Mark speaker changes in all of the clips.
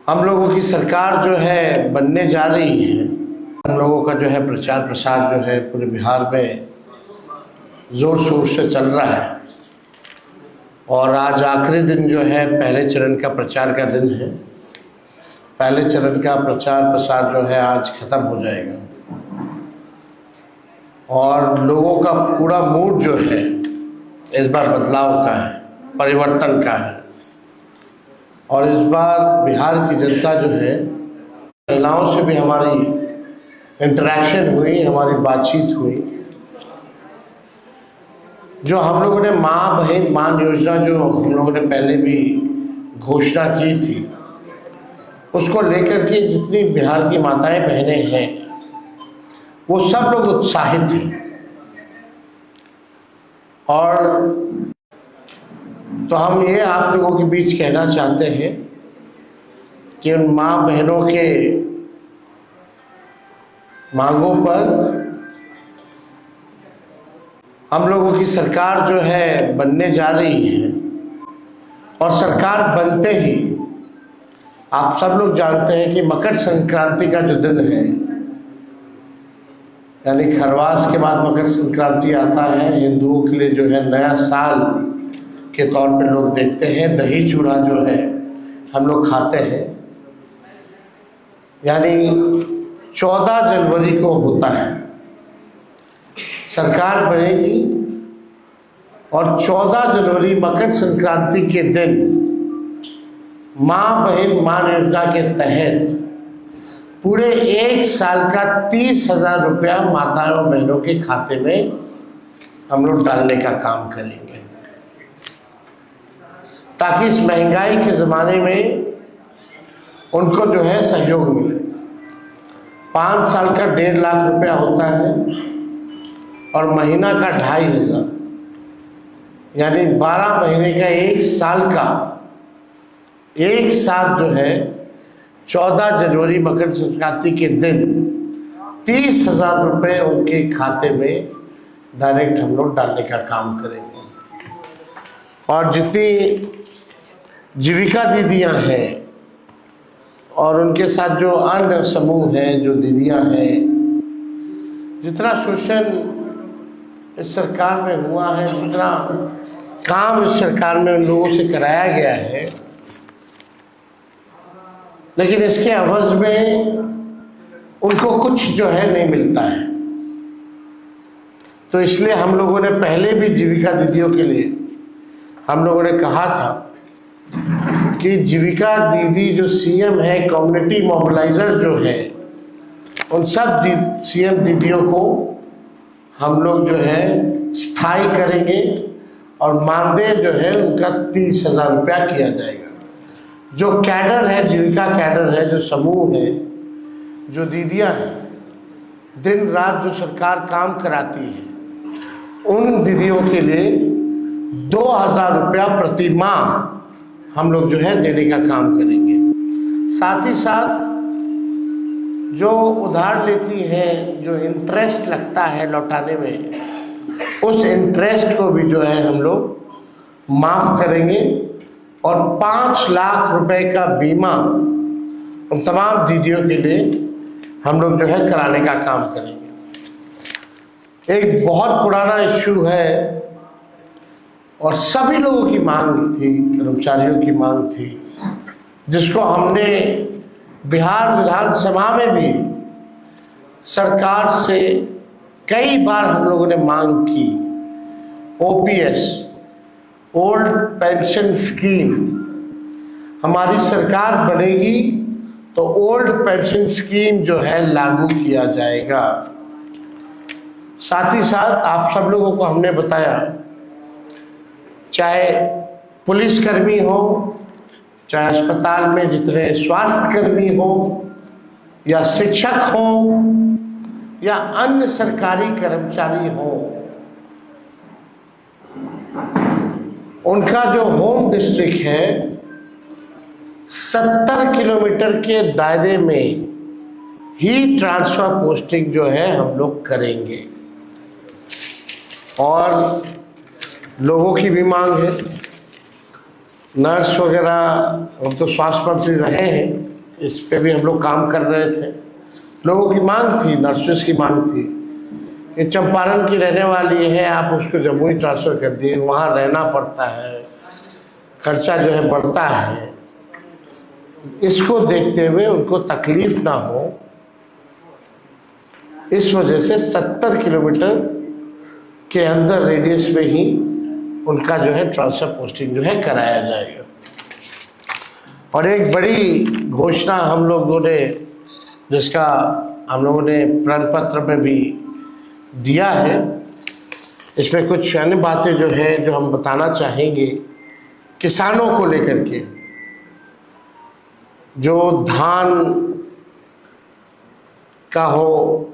Speaker 1: हम लोगों की सरकार जो है बनने जा रही है। हम लोगों का जो है प्रचार प्रसार जो है पूरे बिहार में ज़ोर शोर से चल रहा है और आज आखिरी दिन जो है पहले चरण का प्रचार का दिन है। पहले चरण का प्रचार प्रसार जो है आज ख़त्म हो जाएगा और लोगों का पूरा मूड जो है इस बार बदलाव का है, परिवर्तन का है। और इस बार बिहार की जनता जो है, महिलाओं से भी हमारी इंटरेक्शन हुई, हमारी बातचीत हुई। जो हम लोगों ने माँ बहन मान योजना जो हम लोगों ने पहले भी घोषणा की थी, उसको लेकर के जितनी बिहार की माताएं बहनें हैं वो सब लोग उत्साहित हैं। और तो हम ये आप लोगों के बीच कहना चाहते हैं कि उन माँ बहनों के मांगों पर हम लोगों की सरकार जो है बनने जा रही है। और सरकार बनते ही आप सब लोग जानते हैं कि मकर संक्रांति का जो दिन है, यानी खरवास के बाद मकर संक्रांति आता है। हिंदुओं के लिए जो है नया साल के तौर पे लोग देखते हैं। दही चूड़ा जो है हम लोग खाते हैं, यानी 14 जनवरी को होता है सरकार बनेगी और 14 जनवरी मकर संक्रांति के दिन माँ बहन मान योजना के तहत पूरे एक साल का 30,000 रुपया माताओं बहनों के खाते में हम लोग डालने का काम करेंगे, ताकि इस महंगाई के ज़माने में उनको जो है सहयोग मिले। 5 साल का 1.5 लाख रुपया होता है और महीना का 2,500, यानी 12 महीने का 1 साल का एक साथ जो है 14 जनवरी मकर संक्रांति के दिन 30,000 रुपये उनके खाते में डायरेक्ट हम लोग डालने का काम करेंगे। और जितनी जीविका दीदियां हैं और उनके साथ जो अन्य समूह हैं, जो दीदियां हैं, जितना शोषण इस सरकार में हुआ है, जितना काम इस सरकार में उन लोगों से कराया गया है, लेकिन इसके अवज़ में उनको कुछ जो है नहीं मिलता है। तो इसलिए हम लोगों ने पहले भी जीविका दीदियों के लिए हम लोगों ने कहा था कि जीविका दीदी जो सीएम है, कम्युनिटी मोबिलाइजर जो है, उन सब सीएम दीदियों को हम लोग जो है स्थायी करेंगे और मानदेय जो है उनका 30,000 रुपया किया जाएगा। जो कैडर है, जीविका कैडर है, जो समूह है, जो दीदियां हैं, दिन रात जो सरकार काम कराती है, उन दीदियों के लिए 2,000 रुपया प्रति माह हम लोग जो है देने का काम करेंगे। साथ ही साथ जो उधार लेती हैं, जो इंटरेस्ट लगता है लौटाने में, उस इंटरेस्ट को भी जो है हम लोग माफ़ करेंगे और 5 लाख रुपए का बीमा उन तमाम दीदियों के लिए हम लोग जो है कराने का काम करेंगे। एक बहुत पुराना इश्यू है और सभी लोगों की मांग थी, कर्मचारियों की मांग थी, जिसको हमने बिहार विधानसभा में भी सरकार से कई बार हम लोगों ने मांग की। ओपीएस, ओल्ड पेंशन स्कीम, हमारी सरकार बनेगी तो ओल्ड पेंशन स्कीम जो है लागू किया जाएगा। साथ ही साथ आप सब लोगों को हमने बताया, चाहे पुलिसकर्मी हो, चाहे अस्पताल में जितने स्वास्थ्यकर्मी हो, या शिक्षक हो, या अन्य सरकारी कर्मचारी हो, उनका जो होम डिस्ट्रिक्ट है 70 किलोमीटर के दायरे में ही ट्रांसफर पोस्टिंग जो है हम लोग करेंगे। और लोगों की भी मांग है, नर्स वगैरह, हम तो स्वास्थ्य मंत्री रहे हैं, इस पे भी हम लोग काम कर रहे थे। लोगों की मांग थी, नर्सेस की मांग थी कि चंपारण की रहने वाली है, आप उसको जमुई ट्रांसफ़र कर दिए, वहाँ रहना पड़ता है, खर्चा जो है बढ़ता है। इसको देखते हुए उनको तकलीफ ना हो, इस वजह से 70 किलोमीटर के अंदर रेडियस में ही उनका जो है ट्रांसफर पोस्टिंग जो है कराया जाएगा। और एक बड़ी घोषणा हम लोगों ने, जिसका हम लोगों ने प्रण पत्र में भी दिया है, इसमें कुछ अन्य बातें जो है जो हम बताना चाहेंगे किसानों को लेकर के। जो धान का हो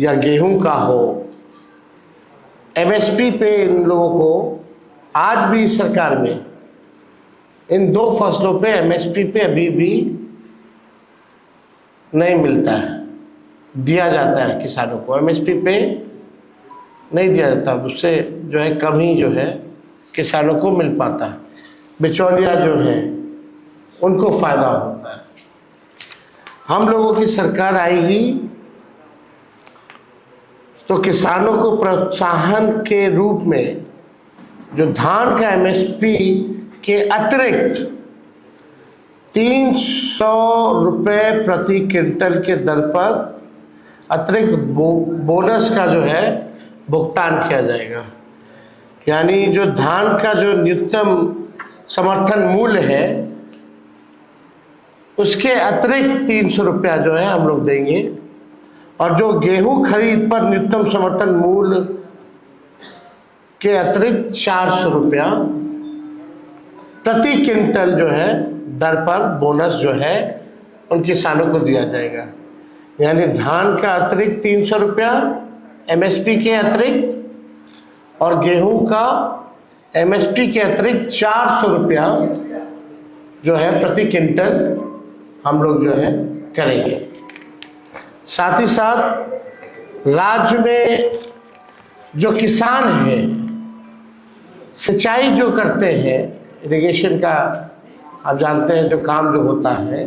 Speaker 1: या गेहूं का हो, एमएसपी पे इन लोगों को आज भी सरकार में इन दो फसलों पे एमएसपी पे अभी भी नहीं मिलता है। दिया जाता है किसानों को, एमएसपी पे नहीं दिया जाता, उससे जो है कम ही जो है किसानों को मिल पाता है। बिचौलिया जो है उनको फायदा होता है। हम लोगों की सरकार आएगी तो किसानों को प्रोत्साहन के रूप में जो धान का एमएसपी के अतिरिक्त 300 रुपये प्रति क्विंटल के दर पर अतिरिक्त बोनस का जो है भुगतान किया जाएगा। यानी जो धान का जो न्यूनतम समर्थन मूल्य है उसके अतिरिक्त 300 रुपया जो है हम लोग देंगे, और जो गेहूं खरीद पर न्यूनतम समर्थन मूल्य के अतिरिक्त 400 रुपया प्रति क्विंटल जो है दर पर बोनस जो है उन किसानों को दिया जाएगा। यानी धान का अतिरिक्त 300 रुपया एमएसपी के अतिरिक्त, और गेहूं का एमएसपी के अतिरिक्त 400 रुपया जो है प्रति क्विंटल हम लोग जो है करेंगे। साथ ही साथ राज्य में जो किसान हैं, सिंचाई जो करते हैं, इरिगेशन का आप जानते हैं जो काम जो होता है,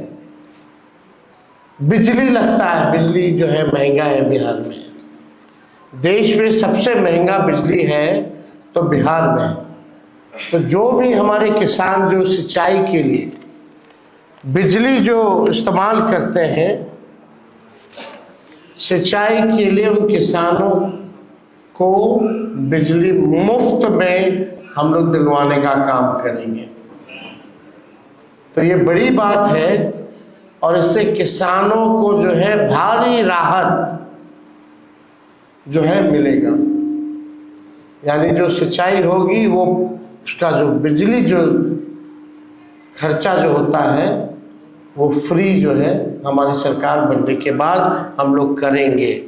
Speaker 1: बिजली लगता है, बिजली जो है महंगा है बिहार में। देश में सबसे महंगा बिजली है तो बिहार में। तो जो भी हमारे किसान जो सिंचाई के लिए बिजली जो इस्तेमाल करते हैं, सिंचाई के लिए उन किसानों को बिजली मुफ्त में हम लोग दिलवाने का काम करेंगे। तो ये बड़ी बात है, और इससे किसानों को जो है भारी राहत जो है मिलेगा। यानी जो सिंचाई होगी वो उसका जो बिजली जो खर्चा जो होता है वो फ्री जो है हमारी सरकार बनने के बाद हम लोग करेंगे।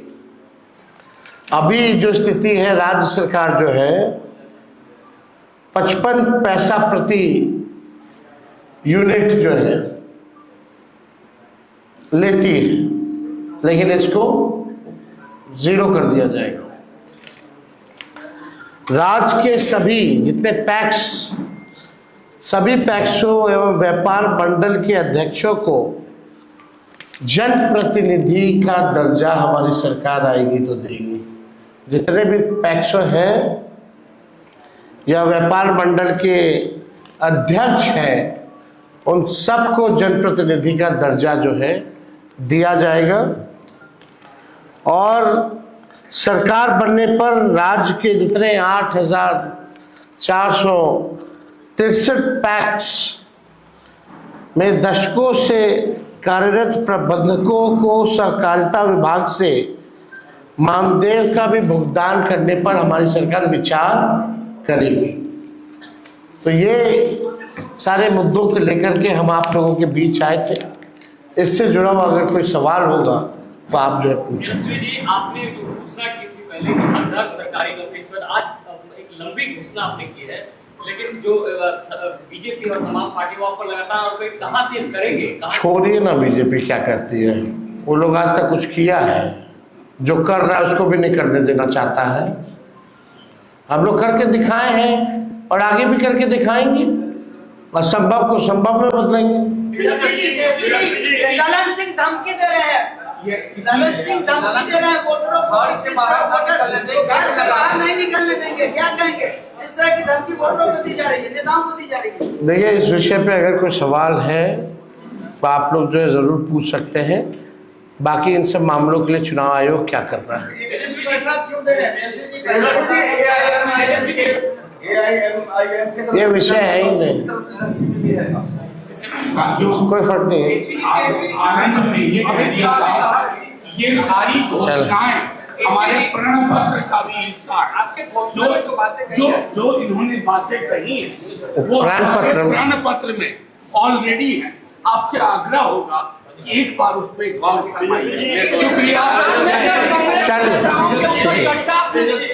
Speaker 1: अभी जो स्थिति है, राज्य सरकार जो है 55 पैसा प्रति यूनिट जो है लेती है, लेकिन इसको 0 कर दिया जाएगा। राज्य के सभी जितने पैक्स, सभी पैक्सों एवं व्यापार मंडल के अध्यक्षों को जनप्रतिनिधि का दर्जा हमारी सरकार आएगी तो देगी। जितने भी पैक्सों हैं या व्यापार मंडल के अध्यक्ष हैं, उन सबको जनप्रतिनिधि का दर्जा जो है दिया जाएगा। और सरकार बनने पर राज्य के जितने 8,463 पैक्स में दशकों से कार्यरत प्रबंधकों को सहकारिता विभाग से मानदेय का भी भुगतान करने पर हमारी सरकार विचार करेगी। तो ये सारे मुद्दों को लेकर के हम आप लोगों के बीच आए थे। इससे जुड़ा हुआ अगर कोई सवाल होगा तो आप जो है पूछें।
Speaker 2: जी, आपने जो घोषणा की थी पहले कि 15 सरकारी नौकरी, इस पर आज एक लंबी घोषणा आपने की है, लेकिन जो बीजेपी और तमाम पार्टी वहां पर लगातार आरोप है, कहां से करेंगे?
Speaker 1: छोड़िए ना, बीजेपी क्या करती है, वो लोग आज तक कुछ किया है? जो कर रहा है उसको भी नहीं करने देना चाहता है। हम लोग करके दिखाए हैं और आगे भी करके दिखाएंगे, और संभव को संभव में बदलेंगे।
Speaker 3: ललन सिंह धमकी दे रहे हैं, ललन सिंह धमकी दे रहे हैं वोटरों को, बाहर नहीं निकलने देंगे, क्या कहेंगे? इस तरह की धमकी वोटरों को दी जा रही है, नेताओं को दी जा रही है।
Speaker 1: देखिए, इस विषय पे अगर कोई सवाल है तो आप लोग जो है ज़रूर पूछ सकते हैं। बाकी इन सब मामलों के लिए चुनाव आयोग क्या कर रहा है, ये विषय है ही नहीं, कोई फर्क नहीं है।
Speaker 4: आनंद में ये कह दिया था कि ये सारी घोषणाएं हमारे प्रण पत्र का भी हिस्सा है। जो इन्होंने बातें कही वो हमारे प्रण पत्र में ऑलरेडी है। आपसे आग्रह होगा कि एक बार उस पर गौर करवाइए। शुक्रिया।